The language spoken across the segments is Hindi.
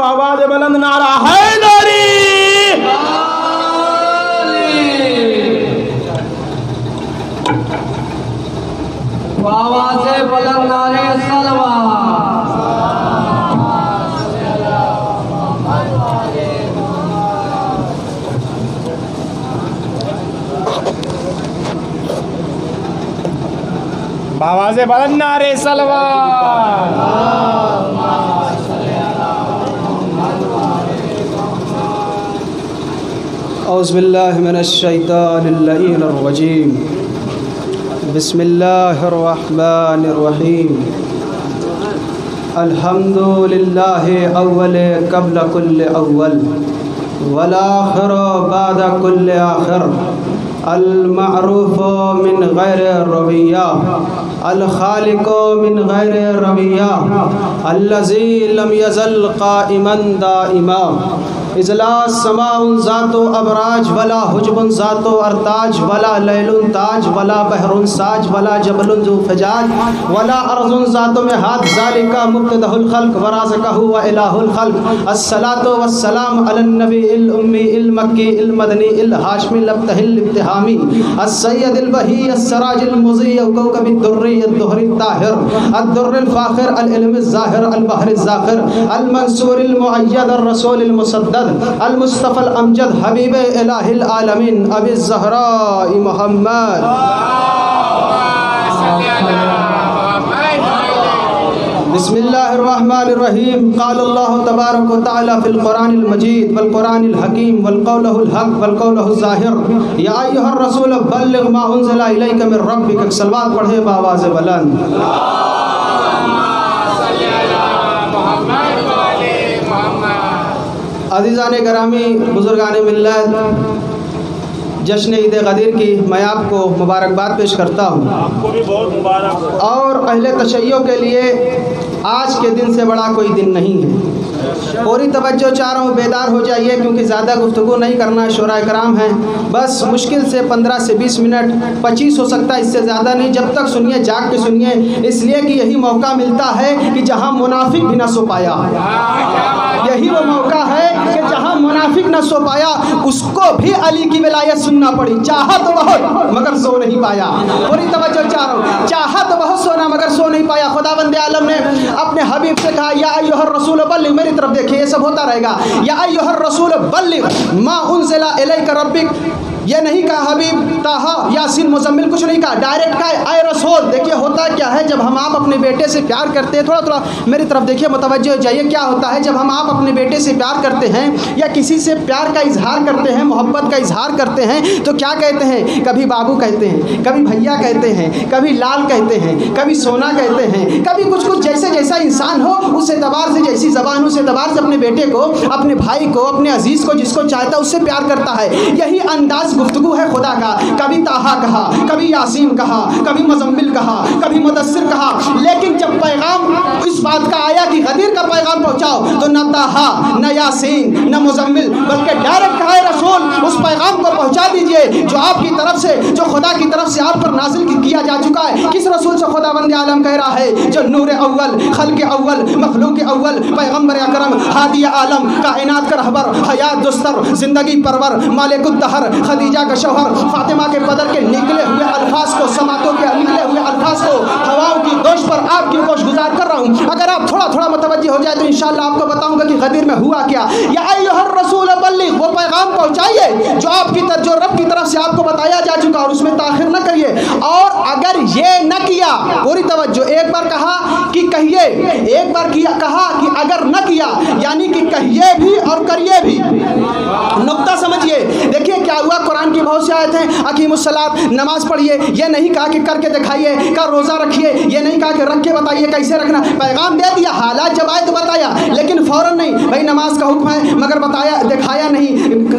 आवाज बुलंद नारा हैदरी। आवाज़ बुलंद नारे सलवात। आवाज़ बुलंद नारे सलवात। औज़ु बिल्लाहि मिनश शैतानिर रजीम। बिस्मिल्लाहिर रहमानिर रहीम। अल्हम्दुलिल्लाहि अव्वल क़ब्ल कुल्ल अव्वल वल आखिर बाद कुल्ल आखिर। अल मअरूफ़ मिन गैर रविया अल खालिक़ मिन गैर रविया अल्लज़ी लम यज़ल क़ाइमन दाइमा। इजलास समाउन ज़ातो अबराज वला हुजबुन ज़ातो अरताज वला लैलुन ताज वला बहरुन साज वला जबलुन ज़ू फजाज वला अर्ज़ुन ज़ातो में हाथ ज़ालिका मुब्तदहुल खल्क़ वराज़क़हु व इलाहुल खल्क़। अस्सलातु वस्सलाम अलन नबीइल उम्मी इल मक्की इल मदनी इल हाशमी लब्तहिल इब्तिहामी अस्सय्यदिल वही अस्सराजिल मुज़ी कौकबिद दुर्री अद-दुहरी ताहिर अद-दुर्रिल फ़ाखिर अल इल्मिज़ ज़ाहिर अल बहरिज़ ज़ाखिर अल मंसूरिल मुअय्यद अर रसूलिल मुसद्दद अल मुस्तफ़ल अमजद हबीब इलाहिल आलमीन अबी ज़हरा मुहम्मद। बिस्मिल्लाहिर्रहमानिर्रहीम। क़ाल अल्लाहु तबारक व तआला फ़िल क़ुरानिल मजीद वल क़ुरानिल हकीम वल क़ौलुल हक़ वल क़ौलुज़ ज़ाहिर। या अय्युहर रसूल बल्लिग़ मा उन्ज़िला इलैका मिन रब्बिक। सलवात पढ़े बावाज़ बुलंद। अज़ीज़ाने करामी बुज़ुर्गाने मिल्लत, जश्न ईद गदीर की मैं आपको मुबारकबाद पेश करता हूँ। आपको भी बहुत मुबारक। और अहले तशय्यो के लिए आज के दिन से बड़ा कोई दिन नहीं है। पूरी तवज्जो चाह रहा हूँ, बेदार हो जाइए क्योंकि ज़्यादा गुफ्तगू नहीं करना। शोरा कराम हैं, बस मुश्किल से 15 से 20 मिनट, 25 हो सकता है, इससे ज़्यादा नहीं। जब तक सुनिए, जाग के सुनिए, इसलिए कि यही मौका मिलता है कि जहाँ मुनाफिक भी ना सो पाया। यही वो मौका है कि जहाँ मुनाफिक ना सो पाया उसको भी अली की विलायत सुनना पड़ी। चाहा तो बहुत मगर सो नहीं पाया। पूरी तवज्जो चाह रहा हूँ, चाहा तो बहुत सोना मगर सो नहीं पाया। खुदावंद आलम ने अपने हबीब से कहा, या अय्युहर रसूल बल्लिग़, मेरी तरफ देखिए, ये सब होता रहेगा। या अय्युहर रसूल बल्लिग़ मा उन्ज़िला इलैका रब्बिक। ये नहीं कहा हबीब, ताहा, यासीन, मुज़म्मिल, कुछ नहीं कहा, डायरेक्ट कहा आए रसूल। देखिए होता क्या है जब हम आप अपने बेटे से प्यार करते हैं, थोड़ा थोड़ा मेरी तरफ देखिए, मुतवज्जो हो जाइए। क्या होता है जब हम आप अपने बेटे से प्यार करते हैं या किसी से प्यार का इजहार करते हैं, मोहब्बत का इजहार करते हैं, तो क्या कहते हैं? कभी बाबू कहते हैं, कभी भैया कहते हैं, कभी लाल कहते हैं, कभी सोना कहते हैं, कभी कुछ कुछ जैसे जैसा इंसान हो उस एतबार से, जैसी ज़बान उस एतबार से अपने बेटे को, अपने भाई को, अपने अजीज़ को, जिसको चाहता है उससे प्यार करता है। यही अंदाज गुफ्तगू है खुदा का। कभी ताहा कहा, कभी यासीन कहा, कभी मुज़म्मिल कहा, कभी मुदस्सिर कहा। लेकिन जब पैगाम इस बात का आया कि गदीर का पैगाम पहुंचाओ, तो न ताहा, न यासीन, न मुज़म्मिल, बल्कि डायरेक्ट कहा, रसूल उस पैगाम को पहुंचा दीजिए जो आपकी तरफ से, जो खुदा की तरफ से आप पर नाजिल किया जा चुका है। किस रसूल से खुदावंद आलम कह रहा है? जो नूर अव्वल, खल्क़ अव्वल, मखलूक अव्वल, पैगम्बर अकरम, हादी आलम, कायनात का रहबर, हयात दुस्तर, जिंदगी परवर, मालिकुद दहर, खदीजा का शौहर, फातिमा के बदर के निकले हुए अल्फाज को, समातों के निकले हुए अल्फाज को हवाओं की दोष पर आपकी गोश गुजार कर रहा हूँ। अगर आप थोड़ा थोड़ा मुतवज्जि हो जाए तो इंशाअल्लाह आपको बताऊंगा कि गदीर में हुआ क्या। या अय्युहर रसूल बल्लिग़, वो पैगाम पहुँचाइए जो आपकी जो रब की तरफ से आपको बताया जा चुका, और उसमें ताखिर न करिए। और अगर ये न किया, पूरी तवज्जो, एक बार कहा कि कहिए, एक बार किया कहा कि अगर न किया, यानी कि कहिए भी और करिए भी। नुक्ता समझिए। देखिए क्या हुआ, कुरान की बहुत सी आयतें हैं, अकीमुस्सलात, नमाज पढ़िए, ये नहीं कहा कि करके दिखाइए, का रोज़ा रखिए, ये नहीं कहा कि रख के बताइए कैसे रखना। पैगाम दे दिया, हालात जब आए तो बताया, लेकिन फ़ौरन नहीं। भाई नमाज का हुक्म है मगर बताया दिखाया नहीं,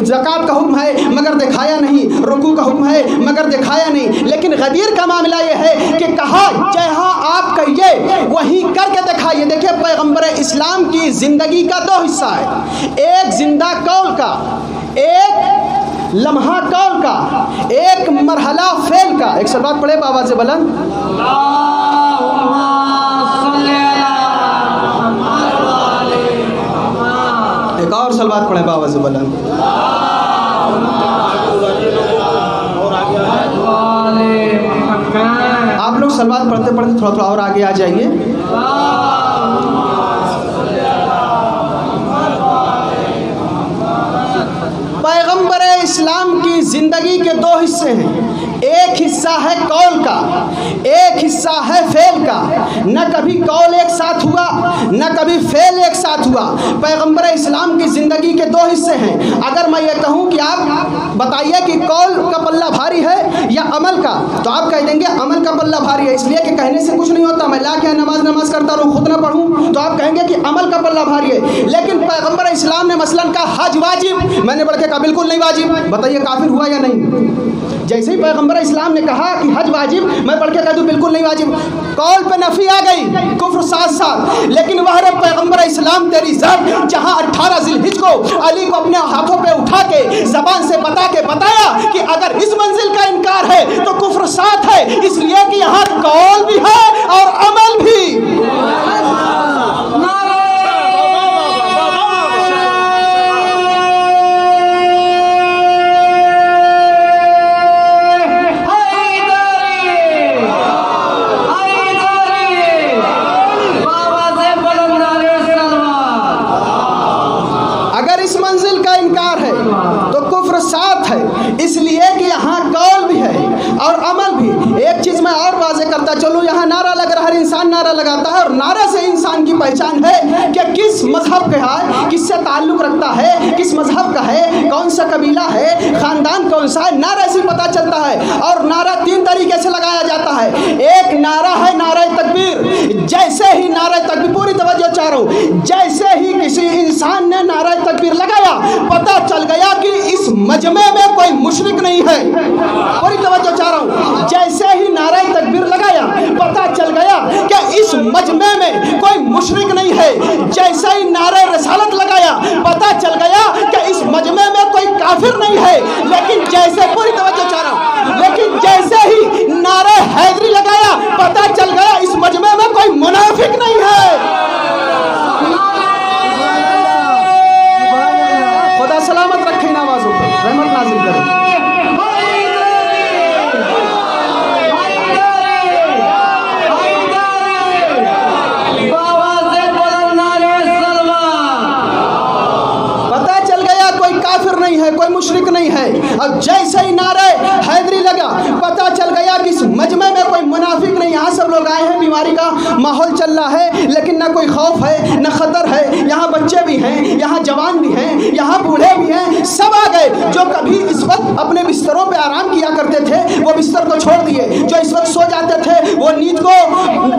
ज़कात का हुक्म है मगर दिखाया नहीं, रुकू का हुक्म है मगर दिखाया नहीं। लेकिन गदीर का मामला ये है कि कहा जहाँ आप कहिए वहीं करके दिखाइए। देखिए पैगम्बर इस्लाम की ज़िंदगी का दो हिस्सा है, एक जिंदा कौल का, एक लम्हा कौल का, एक मरहला फेल का। एक सलवात पढ़े बाबा से बुलंद। एक और सलवात पढ़े बाबा से बुलंद। आप लोग सलवात पढ़ते पढ़ते थोड़ा थोड़ा और आगे आ जाइए। पैगंबर इस्लाम की ज़िंदगी के दो हिस्से हैं, एक हिस्सा है कौल का, एक हिस्सा है फेल का। न कभी कौल एक साथ हुआ, न कभी फेल एक साथ हुआ। पैगंबर इस्लाम की ज़िंदगी के दो हिस्से हैं। अगर मैं ये कहूँ कि आप बताइए कि कौल का पल्ला भारी है या अमल का, तो आप कह देंगे अमल का पल्ला भारी है, इसलिए कि कहने से कुछ नहीं होता। मैं ला के नमाज करता रहूँ, खुद ना पढ़ूँ, तो आप कहेंगे कि अमल का पल्ला भारी है। लेकिन पैगंबर इस्लाम ने मसलन कहा हज वाजिब, मैंने बढ़ के कहा बिल्कुल नहीं वाजिब। बताइए काफिर हुआ या नहीं? जैसे ही पैगंबर इस्लाम ने कहा कि हज वाजिब, मैं पढ़ के कह दूँ बिल्कुल नहीं वाजिब, कौल पे नफी आ गई, कुफ्र साथ साथ। लेकिन वह रे पैगंबर इस्लाम तेरी ज़ात, जहाँ 18 ज़िलहिज को अली को अपने हाथों पे उठा के ज़बान से बता के बताया कि अगर इस मंजिल का इनकार है तो कुफ्र साथ है, इसलिए कि यहाँ कौल भी है और अमल भी। इसलिए कि यहाँ कौल भी है और अमल भी। एक चीज़ मैं और वाज़ेह करता चलूँ, यहाँ नारा लग रहा है, हर इंसान नारा लगाता है और नारे से इंसान की पहचान है कि किस मजहब का है, किससे ताल्लुक़ रखता है, किस मजहब का है, कौन सा कबीला है, ख़ानदान कौन सा है, नारे से पता चलता है। और नारा 3 तरीके से लगाया जाता है। एक नारा है नारा तकबीर। जैसे ही नारा तकबीर, पूरी तवज्जो चाह रहा हूँ, जैसे ही किसी इंसान ने नारा तकबीर लगाया, पता चल गया कि इस मजमे में कोई मुशरिक नहीं है। पूरी तवज्जो चाह रहा हूँ, जैसे ही नारा तकबीर लगाया, पता चल गया कि इस मजमे में कोई मुशरिक नहीं है। जैसे ही नारा रिसालत लगाया, पता चल गया कि इस मजमे में कोई काफिर नहीं है। लेकिन जैसे, पूरी तवज्जो चाह रहा हूँ, लेकिन जैसे ही नारा हैदरी लगाया, पता चल गया इस मजमे में कोई मुनाफिक नहीं है। खुदा सलामत रखे नमाजों पर, रहमत नाज़िल करे। पता चल गया कोई काफिर नहीं है, कोई मुशरिक नहीं है। और जैसे ही नारे हैदरी लगा, पता चल गया कि इस मजमे में कोई मुनाफिक नहीं। यहाँ सब लोग आए हैं, बीमारी का माहौल चल रहा है, लेकिन ना कोई खौफ है, ना खतर है। यहाँ बच्चे भी हैं, यहाँ जवान भी हैं, यहाँ बूढ़े भी हैं, सब आ गए। जो कभी इस वक्त अपने बिस्तरों पे आराम किया करते थे, वो बिस्तर को छोड़ दिए। जो इस वक्त सो जाते थे, वो नींद को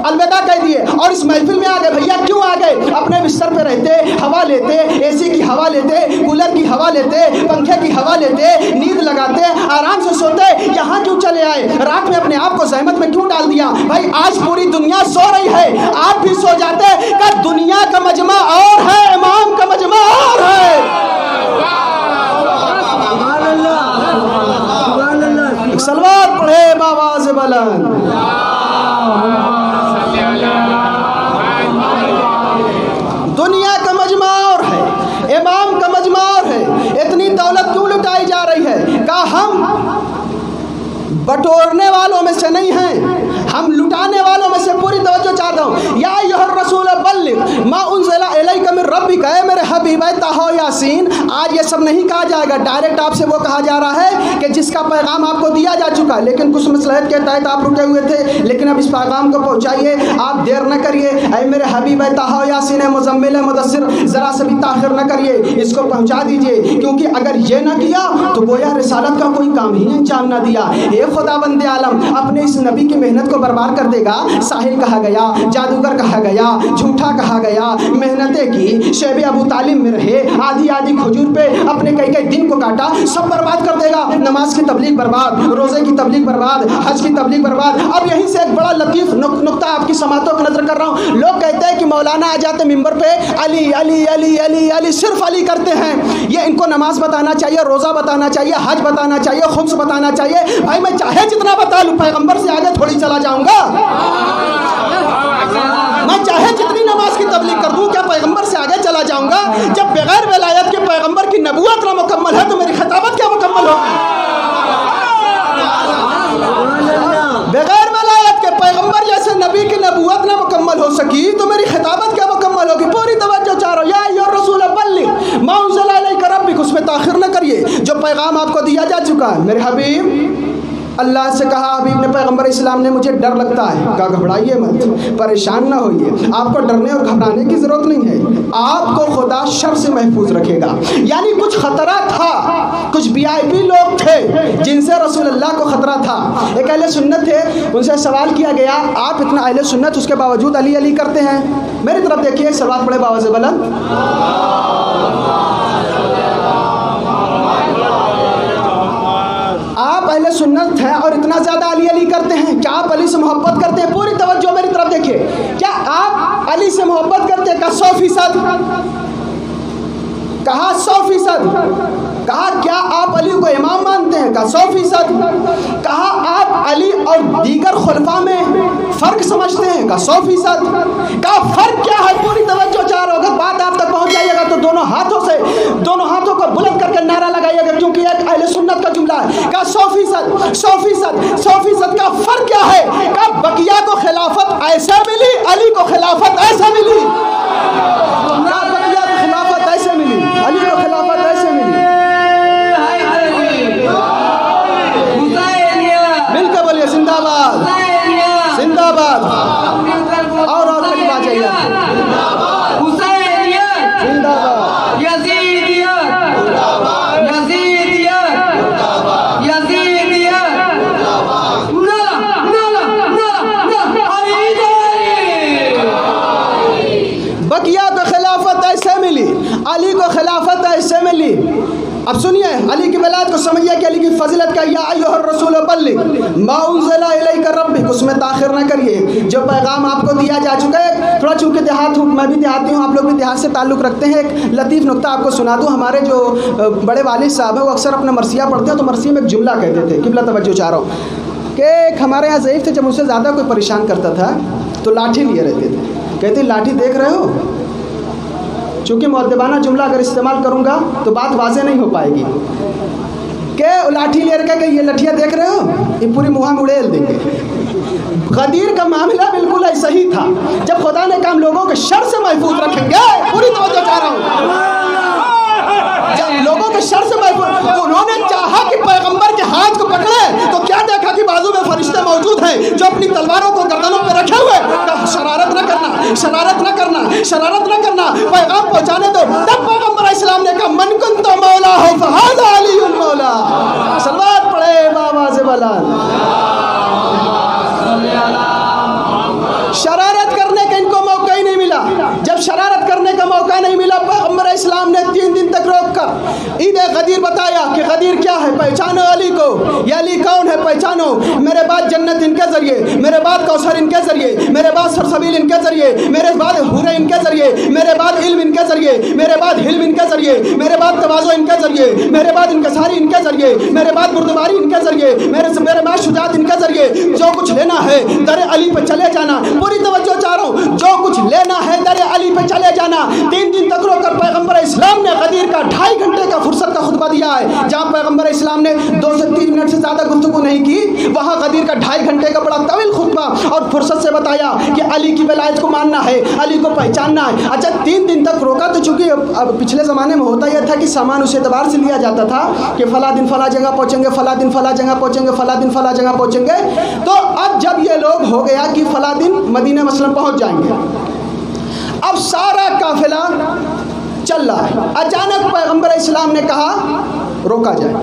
अलविदा कह दिए और इस महफिल में आ गए। भैया क्यों आ गए? अपने बिस्तर पे रहते, हवा लेते, एसी की हवा लेते, कूलर की हवा लेते, पंखे की हवा लेते, नींद लगाते, आराम से सोते। यहाँ क्यों चले आए? रात में अपने आप को जहमत में क्यों डाल दिया? भाई आज पूरी दुनिया सो रही है, आप भी सो जाते। का दुनिया का मजमा और है, इमाम का मजमा और है। सलवात पढ़े बाबा से बुलंद। दुनिया का मजमा और है, इमाम का मजमा और है। इतनी दौलत क्यों लुटाई जा रही है? का हम बटोरने वालों में से नहीं हैं, हम लुटाने वालों में से। पूरी तवज्जो चाहता हूँ। या अय्युहर रसूल बल्लिग मा उन्ज़िला इलैका मिन रब्बिक, ऐ मेरे हबीब ताहा यासीन। आज ये सब नहीं कहा जाएगा, डायरेक्ट आपसे वो कहा जा रहा है कि जिसका पैगाम आपको दिया जा चुका है, लेकिन कुछ मसलहत के तहत आप रुके हुए थे। लेकिन अब इस पैगाम को पहुँचाइए, आप देर न करिए। ऐ मेरे हबीब ताहा यासीन मुज़म्मिल मुदस्सिर, ज़रा से भी ताख़िर न करिए, इसको पहुँचा दीजिए। क्योंकि अगर ये न किया तो गोया रिसालत का कोई काम ही अंजाम न दिया। खुदा बंदे आलम अपने इस नबी की मेहनत को बर्बाद कर देगा। साहिल कहा गया, जादूगर कहा गया, झूठा कहा गया, मेहनतें की, शेब अबू तालिब में रहे, आधी आधी खजूर पे अपने कई कई दिन को काटा, सब बर्बाद कर देगा। नमाज की तबलीग बर्बाद, रोज़े की तबलीग बर्बाद, हज की तबलीग बर्बाद। अब यहीं से एक बड़ा लतीफ़ नुक्ता आपकी समातों की नजर कर रहा हूँ। लोग कहते हैं कि मौलाना आ जाते मिंबर पे, अली अली अली अली अली, सिर्फ अली करते हैं। ये इनको नमाज बताना चाहिए, रोज़ा बताना चाहिए, हज बताना चाहिए, खुम्स बताना चाहिए। भाई मैं चाहे जितना बता लूँ, पैगंबर से आगे थोड़ी चला जाऊंगा। मैं चाहे जितनी नमाज की तबलीग कर दूं, क्या पैगंबर से आगे चला जाऊंगा? जब बगैर विलायत के पैगंबर की नबूवत ना मुकम्मल है तो मेरी खिताबत क्या मुकम्मल होगी? बगैर विलायत के पैगंबर जैसे नबी की नबूवत ना मुकम्मल हो सकी तो मेरी खिताबत क्या मुकम्मल होगी? पूरी तवज्जो चारो, या अय्युहर रसूल बल्लिग मा उनज़िला इलैका रब्बिक, उसमें ताखिर न करिए, जो पैगाम आपको दिया जा चुका है। मेरे हबीब अल्लाह से कहा, हबीब ने पैगंबर इस्लाम ने, मुझे डर लगता है। कहा घबराइए मत, परेशान ना होइए, आपको डरने और घबराने की ज़रूरत नहीं है, आपको खुदा शर से महफूज रखेगा। यानी कुछ ख़तरा था, कुछ VIP लोग थे जिनसे रसूलुल्लाह को ख़तरा था। एक अहले सुन्नत थे, उनसे सवाल किया गया, आप इतना अहले सुन्नत उसके बावजूद अली अली करते हैं? मेरी तरफ देखिए, सवाल पड़े बाबा से बुलंद। आप अहले सुन्नत हैं और इतना ज़्यादा अली अली करते हैं, क्या आप अली से मोहब्बत करते हैं? पूरी तवज्जो मेरी तरफ देखिए, क्या आप अली से मोहब्बत करते हैं? का 100%? कहा 100%? कहा क्या आप अली को इमाम मानते हैं? का 100%? कहा आप अली और दीगर खुलफा में फ़र्क समझते हैं? का 100%? का फ़र्क क्या है? पूरी तवज्जो चाह रहे हो, अगर बात आप तक पहुंच जाइएगा तो दोनों हाथों को बुलंद करके नारा लगाइएगा, क्योंकि एक अहले सुन्नत का जुमला है। का 100% का फ़र्क क्या है? का बकिया को खिलाफत ऐसे मिली, अली को खिलाफत ऐसे मिली? का बकिया को खिलाफत ऐसे मिली, अली को खिलाफत ऐसे मिली? मिलकर बोलिए जिंदाबाद, जिंदाबाद। और करीब आ जाइए, जिंदाबाद, बकिया को खिलाफत ऐसे मिली, अली को खिलाफत ऐसे मिली। अब सुनिए, अली की विलायत को समझिए कि अली की फजीलत का, या अय्युहर रसूल बल्लिग मा उनज़िला इलैका रब्बिक, उसमें ताखिर न करिए, जो पैगाम आपको दिया जा चुका है। थोड़ा चूँकि देहात हूँ, मैं भी देहाती हूँ, आप लोग भी देहात से ताल्लुक़ रखते हैं, एक लतीफ़ नुक्ता आपको सुना दूँ। हमारे जो बड़े वालिद साहब हैं वो अक्सर अपने मरसिया पढ़ते हैं, तो मरसिया में एक जुमला कहते थे, किबला तवज्जो चाह रहा हूँ, कि एक हमारे यहाँ ज़ईफ़ थे, जब उनसे ज़्यादा कोई परेशान करता था तो लाठी लिए रहते थे। कहते लाठी देख रहे हो? चूँकि मुअद्दबाना जुमला अगर इस्तेमाल करूँगा तो बात वाज़ेह नहीं हो पाएगी। के लाठी ले रखे, ये लठिया देख रहे हो, ये पूरी मुँह में उड़ेल देंगे। गदीर का मामला बिल्कुल ऐसा ही था। जब खुदा ने कहा लोगों के शर से महफूज रखेंगे, पूरी तवज्जो चाह रहा हूँ, जब लोगों के शर से महफूज, तो उन्होंने चाहा कि पैगंबर के हाथ को पकड़े, तो क्या देखा कि बाजू में फरिश्ते मौजूद हैं जो अपनी तलवारों को गर्दनों पे रखे हुए, शरारत न करना, शरारत न करना, शरारत न करना, पैगाम पहुंचाने दो। तब पैगंबर इस्लाम ने कहा, मन कुंतु मौला हो फहाज़ा अलीयुल मौला। सलवात पढ़े बाबा से बुलंद। शरारत करने का इनको मौका ही नहीं मिला। जब शरारत करने का मौका नहीं मिला, पैगंबर इस्लाम ने 3 दिन तक रोक कर ईद गदीर बताया कि गदीर क्या है, पहचानो अली को, ये अली कौन है, पहचानो। मेरे बाद जन्नत इनके जरिए, मेरे बाद कौसर इनके जरिए, मेरे बाद सरसबील इनके जरिए, मेरे बाद हुरे इनके जरिए, मेरे बाद इल्म इनके जरिए, मेरे बाद हिल्म इनके जरिए, मेरे बाद तवाज़ो इनके जरिए, मेरे बाद इनकसारी इनके जरिए, मेरे बाद बुर्दबारी इनके जरिए, मेरे बाद शुजात इनके जरिए। जो कुछ लेना है दर अली पे चले जाना। पूरी तवज्जो चाह रहा हूँ, जो कुछ लेना है दर अली पे चले जाना। 3 दिन तक रोकर पैगंबर इस्लाम ने गदीर का 2.5 घंटे का फुर्सत का खुतबा दिया है। जहाँ पैगंबर इस्लाम ने 2 से 3 मिनट से ज़्यादा गुफ्तगू नहीं की, वहाँ गदीर का 2.5 घंटे का बड़ा तवील खुतबा और फुर्सत से बताया कि अली की विलायत को मानना है, अली को पहचानना है। अच्छा, 3 दिन तक रोका तो चूँकि अब पिछले ज़माने में होता यह था कि सामान उस एतबार से लिया जाता था कि फ़ला दिन फ़ला जगह पहुँचेंगे, फ़ला दिन फ़ला जगह पहुँचेंगे, फ़ला दिन फ़ला जगह पहुँचेंगे। तो अब जब ये लोग हो गया कि फ़ला दिन मदीना मसलन पहुँच जाएंगे, अब सारा काफिला चल रहा है। अचानक पैगंबर इस्लाम ने कहा रोका जाए,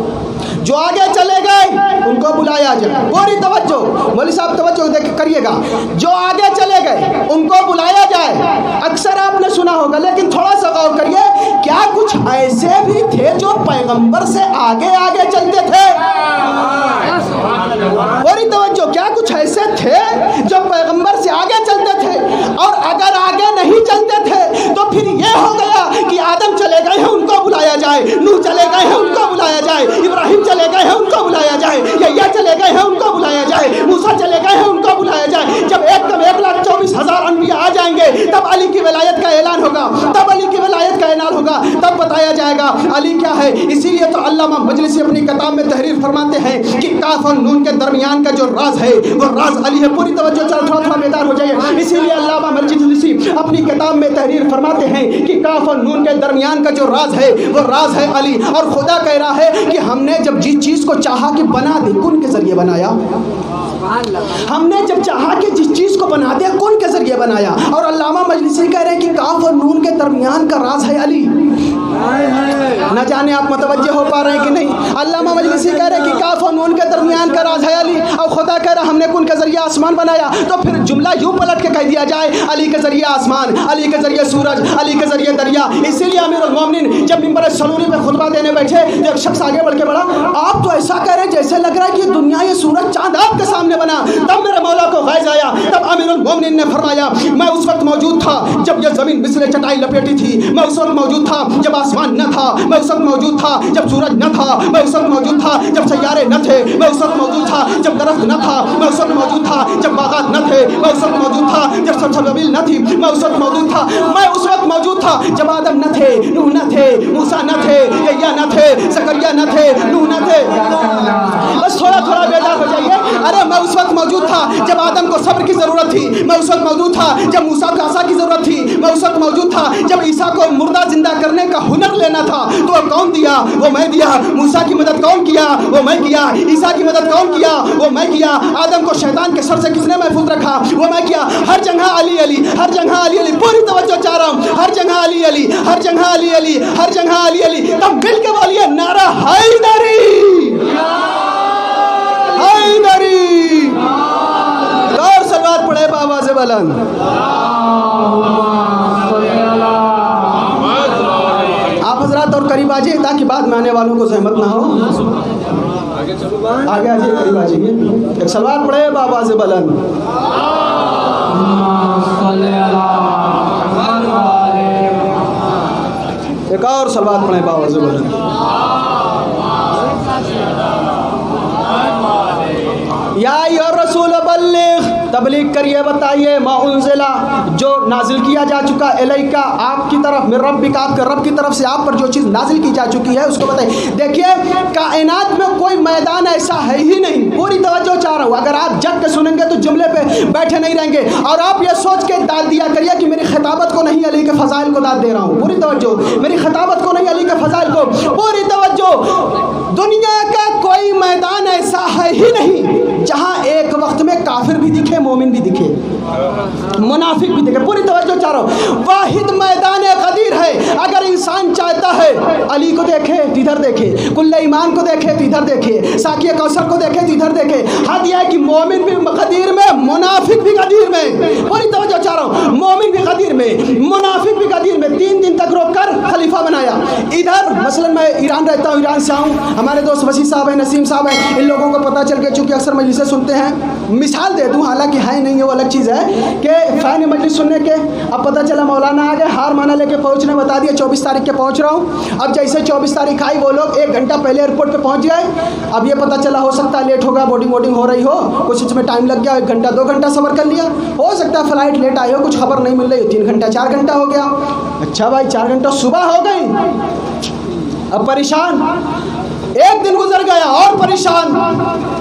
जो आगे चले गए उनको बुलाया जाए। पूरी तवज्जो, मौलवी साहब तवज्जो देख करिएगा, जो आगे चले गए उनको बुलाया जाए। अक्सर आपने सुना होगा, लेकिन थोड़ा सा गौर करिए, क्या कुछ ऐसे भी थे जो पैगंबर से आगे आगे चलते थे? पूरी तवज्जो, क्या कुछ ऐसे थे जो पैगंबर से आगे चलते थे? और अगर आगे नहीं चलते थे तो फिर ये हो गया कि आदम चले गए हैं उनको बुलाया जाए, नूह चले गए हैं उनको बुलाया जाए, इब्राहिम चले गए हैं उनको बुलाया जाए, यह्या चले गए हैं उनको बुलाया जाए, मूसा चले गए हैं उनको बुलाया जाए। जब एकदम 1,24,000 अनबिया आ जाएंगे जाएंगे, तब अली की विलायत का ऐलान होगा, तब अली की विलायत का ऐलान होगा, तब बताया जाएगा अली क्या है। इसीलिए तो अल्लामा मजलिसी अपनी किताब में तहरीर फरमाते हैं कि काफ और नून के दरमियान का जो राज है वो राज अली है। पूरी तवज्जो, थोड़ा थोड़ा बेदार हो जाइए। इसीलिए अल्लामा मजलिसी अपनी किताब में तहरीर फरमाते हैं कि काफ और नून के दरमियान का जो राज है वो राज है अली। और खुदा कह रहा है कि हमने जब जिस चीज को चाहा कि बना दे, कौन के जरिए बनाया? हमने जब चाहा कि जिस चीज को बना दिया, कौन के जरिए बनाया? और अल्लामा मजलिसी कह रहे हैं कि काफ और नून के दरमियान का राज है अली। न जाने आप मुतवज्जे हो पा रहे हैं कि नहीं। अल्लामा मजलिसी कह रहे हैं कि काफ और नून के दरमियान का राज है अली, और खुदा कह रहा हमने कौन के जरिए आसमान बनाया। तो फिर जुमला यूं पलट के कह दिया जाए अली के जरिए आसमान, अली के जरिए सूरज, अली के जरिए दरिया। इसीलिए अमीरुल मोमिनीन जब मिंबर सलूनी पे खुतबा देने बैठे तो एक शख्स आगे बढ़ के बोला, आप तो ऐसा कह रहे हैं जैसे लग रहा है कि दुनिया, ये सूरज चांद आपके सामने बना। तब मेरे मौला को गैज़ आया। तब अमीरुल मोमिनीन ने फरमाया, मैं उस वक्त मौजूद था जब यह जमीन मिसले चटाई लपेटी थी, मैं उस वक्त मौजूद था जब आसमान न था, मैं उस वक्त मौजूद था जब सूरज न था, मैं उस वक्त मौजूद था जब सैयारे न थे, मैं उस वक्त मौजूद था जब दरख्त न था, मैं उस वक्त मौजूद था जब बागात न थे, मैं उस वक्त मौजूद था जब सलसबिल न थी, मैं उस वक्त मौजूद था, मैं उस वक्त मौजूद था जब आदम न थे, नूह न थे, मूसा न थे, यह्या न थे, ज़करिया न थे, नूह न थे। बस थोड़ा थोड़ा बेदार हो जाइए। अरे मैं उस वक्त मौजूद था जब आदम को सब्र की जरूरत थी, मैं उस वक्त मौजूद था जब मूसा को आसा की जरूरत थी, मैं उस वक्त मौजूद था जब ईसा को मुर्दा जिंदा करने का हुनर लेना था, तो कौन दिया? वो मैं दिया। मूसा की मदद कौन किया? वो मैं किया। ईसा की मदद कौन किया? वो मैं किया। आदम को शैतान के सर से किसने महफूज रखा? वो मैं किया। हर जगह अली अली, हर जगह अली अली। पूरी तवज्जो चाह रहा हूँ, हर जगह अली अली, हर जगह अली अली, हर जगह अली अली। तब मिल के बोलिए नारा हैदरी, हैदरी। और सलवात पढ़े बाबा से बुलंद। आप हजरात और करीब आ जाइए ताकि बाद में आने वालों को जहमत ना हो। आगे आ जाइए, करीब आ जाइए। एक सलवात पढ़े बाबा से बुलंद। एक और सलवात पढ़े बाबा से बुलंद। या रसूल बल्लिग, तबलीग करिए, बताइए मा उनज़िला, जो नाजिल किया जा चुका इलैका, आपकी तरफ, मिर रब्बिका, आपके रब की तरफ से आप पर जो चीज़ नाजिल की जा चुकी है उसको बताइए। देखिए कायनात में कोई मैदान ऐसा है ही नहीं। पूरी तवज्जो चाह रहा हूँ। अगर आप जग के सुनेंगे तो जुमले पे बैठे नहीं रहेंगे। और आप ये सोच के दाद दिया करिए कि मेरी खिताबत को नहीं, अली के फ़ज़ाइल को दाद दे रहा हूँ। पूरी तवज्जो, मेरी खिताबत को नहीं, अली के फ़ज़ाइल को। पूरी तवज्जो। दुनिया का कोई मैदान ऐसा है ही नहीं जहाँ एक वक्त में काफिर भी दिखे, मोमिन भी दिखे, मुनाफिक भी दिखे। पूरी तवज्जो चाह रहा हूँ। वाहिद मैदान गदीर है। अगर इंसान चाहता है अली को देखे तो इधर देखे, कुल्ले ईमान को देखे तो इधर देखे, साकिया कौसर को देखे तो इधर देखे। हद यह है कि मोमिन भी गदीर में, मुनाफिक भी गदीर में। पूरी तवज्जो चाह रहा हूँ। मोमिन भी गदीर में, मुनाफिक भी गदीर में। 3 दिन तक रोक कर खलीफा बनाया। इधर मसलन मैं ईरान रहता हूँ, ईरान से आऊँ, हमारे दोस्त वसी साहब हैं, नसीम साहब हैं, इन लोगों को पता चल के, चूँकि अक्सर मजलिसें सुनते हैं, मिसाल दे दूँ, हालांकि है नहीं है, वो अलग चीज़ है कि फ़ैन मजलिस सुनने के अब पता चला मौलाना आ गए, हार माना लेके पहुँचने बता दिया 24 तारीख के पहुँच रहा हूँ। अब जैसे 24 तारीख आई, वो लोग 1 घंटा पहले एयरपोर्ट पे पहुँच गए। अब ये पता चला हो सकता है लेट होगा, बोर्डिंग वोडिंग हो रही हो, कुछ इसमें टाइम लग गया, 1 घंटा 2 घंटा सफ़र कर लिया। हो सकता है फ़्लाइट लेट आई हो, कुछ खबर नहीं मिल रही हो, 3 घंटा 4 घंटा हो गया। अच्छा भाई 4 घंटा सुबह हो गई, अब परेशान। 1 दिन गुजर गया और परेशान।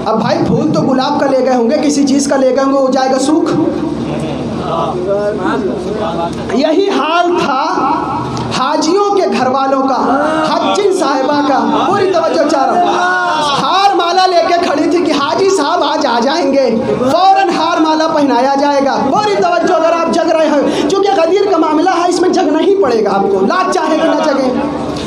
अब भाई फूल तो गुलाब का ले गए होंगे, किसी चीज़ का ले गए होंगे, हो जाएगा सूख। यही हाल था हाजियों के घर वालों का, हज्जिन साहिबा का। पूरी तवज्जो चाह रहा हूँ। हार माला लेके खड़ी थी कि हाजी साहब आज आ जाएंगे, फौरन हार माला पहनाया जाएगा। पूरी तवज्जो। अगर आप जग रहे हो, चूँकि गदीर का मामला है, इसमें जगना ही पड़ेगा आपको, लाज चाहे कि ना जगे,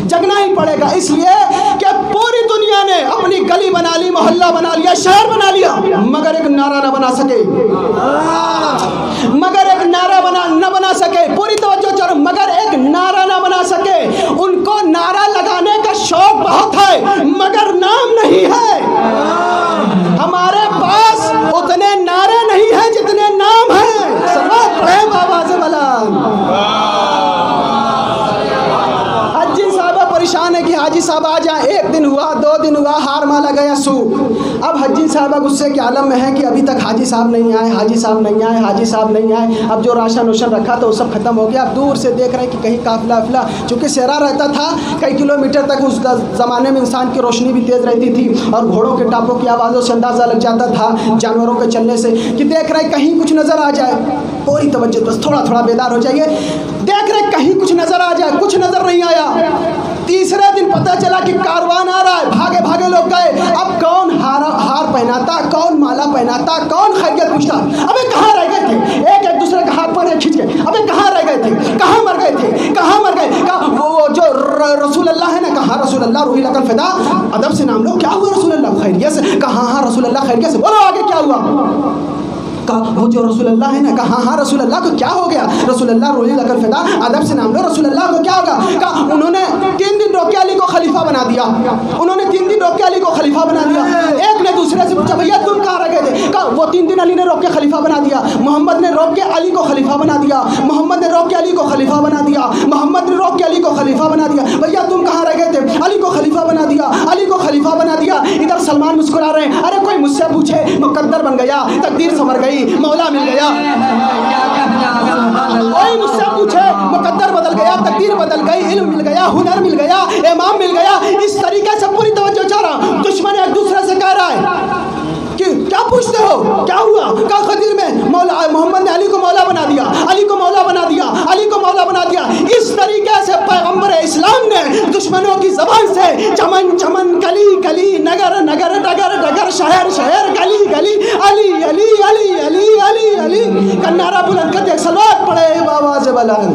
जगना ही पड़ेगा। इसलिए कि पूरी दुनिया ने अपनी गली बना ली, मोहल्ला बना लिया, शहर बना लिया, मगर एक नारा न बना सके, मगर एक नारा न बना सके। पूरी तवज्जो चारो, मगर एक नारा न बना सके। उनको नारा लगाने का शौक बहुत है, मगर नाम नहीं है। हमारे पास उतने नारे नहीं हैं जितने नाम हैं। सल्लल्लाहु अलैहि बाबा से बुलंद। हज्जी साहब परेशान है कि हाजी साहब आ जाए। एक दिन हुआ, 2 दिन हुआ, हार माला गया सूख। अब हाजी साहब गुस्से के आलम में है कि अभी तक हाजी साहब नहीं आए, हाजी साहब नहीं आए, हाजी साहब नहीं आए। अब जो राशन वाशन रखा था वो सब खत्म हो गया। अब दूर से देख रहे हैं कि कहीं काफिला वाफिला, चूँकि सहरा रहता था कई किलोमीटर तक, उस ज़माने में इंसान की रोशनी भी तेज़ रहती थी और घोड़ों के टापों की आवाज़ों से अंदाज़ा लग जाता था, जानवरों के चलने से, कि देख रहे कहीं कुछ नज़र आ जाए। पूरी तवज्जो, बस थोड़ा थोड़ा बेदार हो जाइए। देख रहे कहीं कुछ नज़र आ जाए, कुछ नज़र नहीं आया। तीसरे दिन पता चला कि कारवान आ रहा है, भागे भागे लोग गए। अब कौन हार पहनाता, कौन माला पहनाता, कौन खैरियत पूछता। अबे कहाँ रह गए थे? एक दूसरे का हाथ पकड़ खींच के, अबे कहाँ रह गए थे, कहाँ मर गए थे, कहाँ मर गए? वो जो रसूल अल्लाह है ना, कहाँ रसूल अल्लाह रूही लकल फिदा, अदब से नाम लो। क्या हुआ रसूल अल्लाह? खैरियत से। कहाँ? हाँ रसूल अल्लाह खैरियत से। बोलो आगे क्या हुआ? वो जो रसूल अल्लाह है ना, कहा हाँ रसूल अल्लाह को क्या हो गया? रसूल अल्लाह रूही लकल फिदा, अदब से नाम लो। रसूल अल्लाह को क्या होगा? कहा उन्होंने 3 दिन रोक के अली को खलीफा बना दिया। उन्होंने 3 दिन रोक के अली को खलीफा बना दिया। एक ने दूसरे से पूछा, भैया तुम कहाँ रह गए थे? कहा वो 3 दिन अली ने रोक के खलीफा बना दिया, मोहम्मद ने रोक के अली को खलीफा बना दिया, मोहम्मद ने रोक के अली को खलीफा बना दिया, मोहम्मद ने रोक के अली को खलीफा बना दिया। भैया तुम कहाँ रह गए थे? अली को खलीफा बना दिया, अली को खलीफा बना दिया। इधर सलमान मुस्कुरा रहे हैं, अरे कोई मुझसे पूछे, मुकद्दर बन गया, तकदीर संवर गई, मौला मिल गया। कोई मुझसे पूछे, मुकद्दर बदल गया, तकदीर बदल गई, इल्म मिल गया, हुनर मिल गया, इमाम मिल गया। इस तरीके से पूरी तवज्जो चाह रहा। दुश्मन एक दूसरे से कह रहा है कि क्या पूछते हो, क्या हुआ? क्या खदीर में मौला, मोहम्मद ने अली को मौला बना दिया, अली को मौला बना दिया, अली को मौला बना दिया। इस तरीके से पैगंबर इस्लाम ने दुश्मनों की ज़बान से चमन चमन, गली गली, नगर नगर, डगर डगर, शहर शहर, गली गली, अली अली अली अली अली अली का नारा बुलंद करके सलावत पढ़े आवाज़ बुलंद।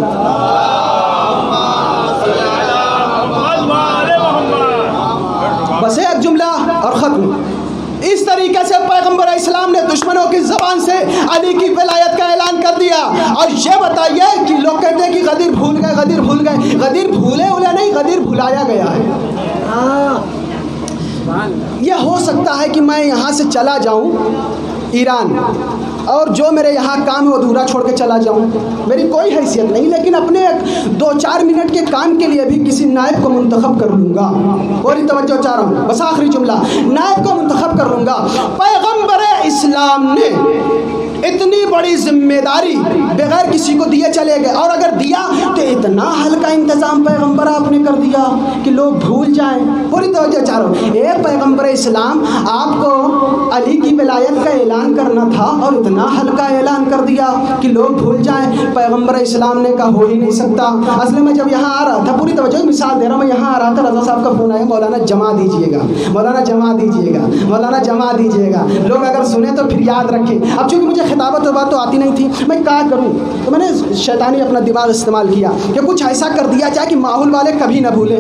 बस एक जुमला और ख़त्म। इस तरीके से पैगंबर इस्लाम ने दुश्मनों की ज़बान से अली की विलायत का ऐलान कर दिया। और ये बताइए कि लोग कहते हैं कि गदीर भूल गए, गदीर भूल गए। गदीर भूले उले नहीं, गदीर भुलाया गया है। यह हो सकता है कि मैं यहाँ से चला जाऊँ ईरान और जो मेरे यहाँ काम है वो अधूरा छोड़ के चला जाऊँ, मेरी कोई हैसियत नहीं, लेकिन अपने 2-4 मिनट के काम के लिए भी किसी नायब को मुंतखब कर लूँगा। पूरी तवज्जो चाह रहा हूँ, बस आखिरी जुमला, नायब को मुंतखब कर लूँगा। पैगंबर इस्लाम ने इतनी बड़ी जिम्मेदारी बगैर किसी को दिए चले गए, और अगर दिया तो इतना हल्का इंतज़ाम पैगंबर आपने कर दिया कि लोग भूल जाएं। पूरी तवज्जो चाह रहा हूँ। ए पैगंबर इस्लाम, आपको अली की विलायत का ऐलान करना था और इतना हल्का ऐलान कर दिया कि लोग भूल जाएं। पैगंबर इस्लाम ने कहा हो ही नहीं सकता। असल में जब यहाँ आ रहा था, पूरी तवज्जो, मिसाल दे रहा हूँ, मैं यहाँ आ रहा था, रज़ा साहब का फ़ोन आया, मौलाना जमा दीजिएगा, मौलाना जमा दीजिएगा, मौलाना जमा दीजिएगा। लोग अगर सुने तो फिर याद रखें। अब चूँकि मुझे खिताबत बात तो आती नहीं थी, मैं क्या करूं, तो मैंने शैतानी अपना दिमाग इस्तेमाल किया कि कुछ ऐसा कर दिया जाए कि माहौल वाले कभी ना भूलें।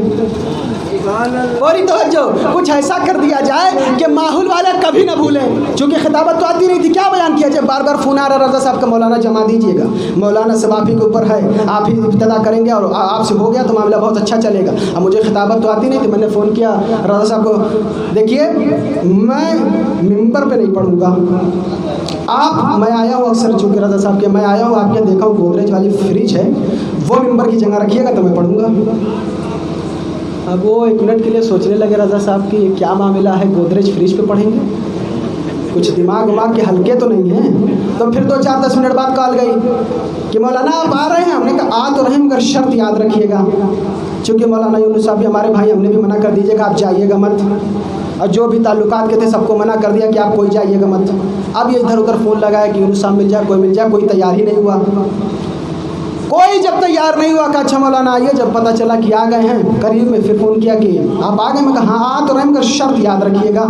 और तवज्जो, कुछ ऐसा कर दिया जाए कि माहौल वाले कभी ना भूलें। चूँकि खिताबत तो आती नहीं थी, क्या बयान किया जाए? बार बार फ़ोन आ रहा, रज़ा साहब का मौलाना जमा दीजिएगा, मौलाना सब आप ही के ऊपर है, आप ही इब्तिदा करेंगे और आपसे हो गया तो मामला बहुत अच्छा चलेगा। अब मुझे खिताबत तो आती नहीं थी, मैंने फ़ोन किया रज़ा साहब को, देखिए मैं मिंबर पे नहीं पढ़ूँगा, मैं आया हूँ अक्सर, चूँकि रज़ा साहब के मैं आया हूँ, आपके देखा हूँ गोदरेज वाली फ्रिज है, वो मिंबर की जगह रखिएगा तो मैं पढ़ूँगा। अब वो 1 मिनट के लिए सोचने लगे रज़ा साहब कि ये क्या मामला है, गोदरेज फ्रिज पे पढ़ेंगे, कुछ दिमाग के हल्के तो नहीं हैं। तो फिर 2-4-10 मिनट बाद कॉल गई कि मौलाना आप आ रहे हैं। हमने कहा आ तो रहे, मगर शर्त याद रखिएगा, चूँकि मौलाना यूनुस साहब भी हमारे भाई, हमने भी मना कर दीजिएगा, आप जाइएगा मत। और जो भी ताल्लुकात के थे सबको मना कर दिया कि आप कोई जाइएगा मत। अब ये इधर उधर फ़ोन लगाया कि यूनुस साहब मिल जाए, कोई मिल जाए, कोई तैयार ही नहीं हुआ। कोई जब तैयार नहीं हुआ, कहा अच्छा मौलाना आइए। जब पता चला कि आ गए हैं करीब में, फिर फ़ोन किया कि आप आ गए। मैं कहा हाँ आ तो रहे, मगर शर्त याद रखिएगा।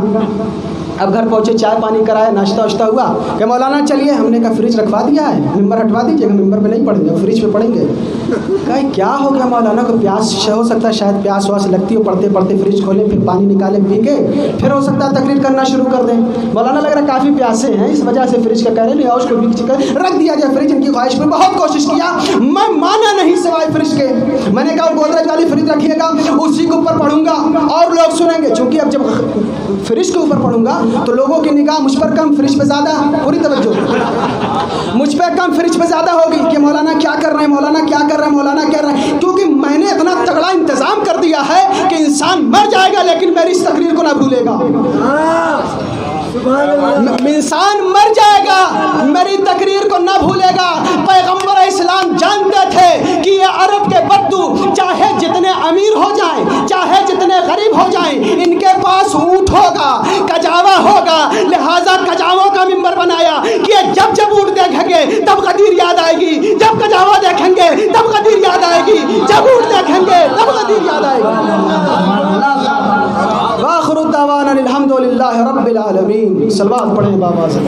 अब घर पहुँचे, चाय पानी कराया, नाश्ता वाश्ता हुआ कि मौलाना चलिए। हमने कहा फ्रिज रखवा दिया है, मिंबर हटवा दीजिएगा, मिंबर पे नहीं पढ़ेंगे, फ्रिज पे पढ़ेंगे। कहा क्या हो गया मौलाना को, प्यास हो सकता है, शायद प्यास वास लगती हो, पढ़ते पढ़ते फ्रिज खोलें, फिर पानी निकालें पी के, फिर हो सकता है तकरीर करना शुरू कर दें। मौलाना लग रहा काफ़ी प्यासे हैं, इस वजह से फ्रिज का कह रहे नहीं, और उसको रख दिया जाए फ्रिज। इनकी ख्वाहिश पर बहुत कोशिश किया, मैं माना नहीं सिवाय फ्रिज के। मैंने कहा गोदरेज वाली फ्रिज रखिएगा, उसी के ऊपर पढ़ूंगा और लोग सुनेंगे। चूँकि अब जब फ्रिज के ऊपर पढ़ूंगा तो लोगों की निगाह मुझ पर कम, फ्रिज पे ज़्यादा। पूरी तवज्जो, मुझ पर कम, फ्रिज पे ज़्यादा होगी कि मौलाना क्या कर रहे हैं, मौलाना क्या कर रहे हैं, मौलाना क्या कर रहे हैं। क्योंकि मैंने इतना तगड़ा इंतज़ाम कर दिया है कि इंसान ना भूलेगा। इंसान मर जाएगा, मेरी तकरीर को ना भूलेगा। पैगंबर इस्लाम जानते थे कि ये अरब के बद्दू चाहे जितने अमीर हो जाएं, चाहे जितने गरीब हो जाएं, इनके पास ऊँट होगा, कजावा होगा। लिहाजा कजावों का मिंबर बनाया कि जब जब ऊँट देखेंगे तब गदीर याद आएगी, जब कजावा देखेंगे तब गदीर याद आएगी, जब ऊँट देखेंगे तब गदीर याद आएगी। वाखिरु दावाना अल्हम्दुलिल्लाहि रब्बिल आलमीन। सलवात पढ़ें बाबा से।